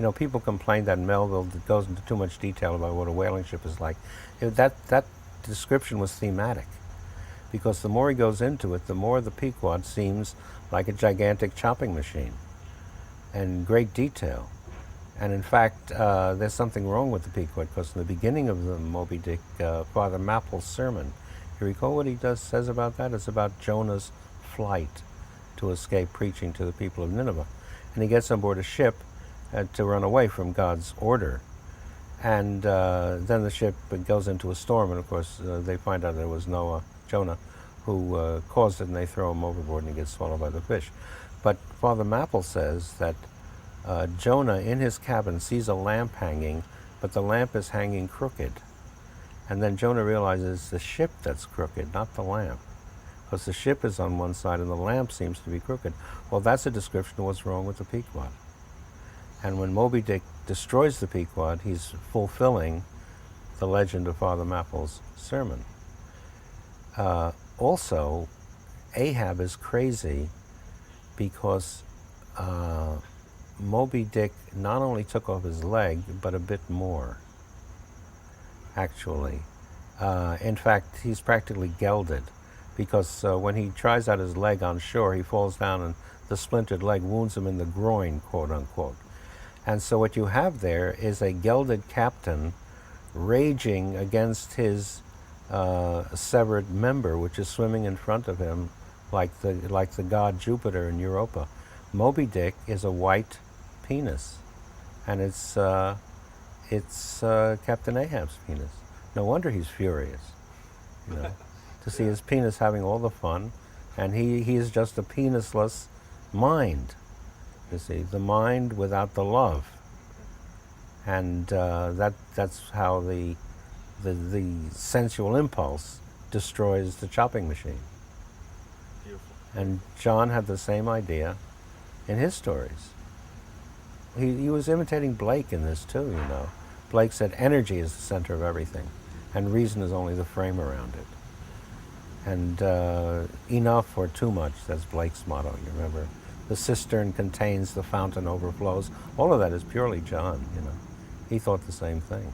You know, people complain that Melville goes into too much detail about what a whaling ship is like. That description was thematic, because the more he goes into it, the more the Pequod seems like a gigantic chopping machine, and great detail. And in fact, there's something wrong with the Pequod, because in the beginning of the Moby Dick, Father Mapple's sermon, you recall what he says about that? It's about Jonah's flight to escape preaching to the people of Nineveh. And he gets on board a ship to run away from God's order. And then the ship goes into a storm, and of course they find out that it was Jonah, who caused it, and they throw him overboard and he gets swallowed by the fish. But Father Mapple says that Jonah in his cabin sees a lamp hanging, but the lamp is hanging crooked. And then Jonah realizes the ship that's crooked, not the lamp, because the ship is on one side and the lamp seems to be crooked. Well, that's a description of what's wrong with the Pequod. And when Moby Dick destroys the Pequod, he's fulfilling the legend of Father Mapple's sermon. Also, Ahab is crazy because Moby Dick not only took off his leg, but a bit more, actually. In fact, he's practically gelded, because when he tries out his leg on shore, he falls down and the splintered leg wounds him in the groin, quote unquote. And so what you have there is a gelded captain raging against his severed member, which is swimming in front of him like the god Jupiter in Europa. Moby Dick is a white penis, and it's Captain Ahab's penis. No wonder he's furious, you know, to see his penis having all the fun, and he is just a penisless mind. You see, the mind without the love, and that's how the sensual impulse destroys the chopping machine. Beautiful. And John had the same idea in his stories. He was imitating Blake in this too, you know. Blake said energy is the center of everything, and reason is only the frame around it. And enough or too much, that's Blake's motto, you remember. The cistern contains, the fountain overflows. All of that is purely John, you know. He thought the same thing.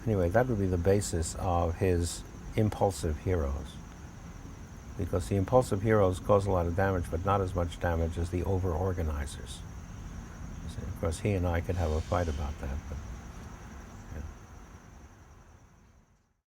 Anyway, that would be the basis of his impulsive heroes, because the impulsive heroes cause a lot of damage, but not as much damage as the over-organizers. Of course, he and I could have a fight about that, but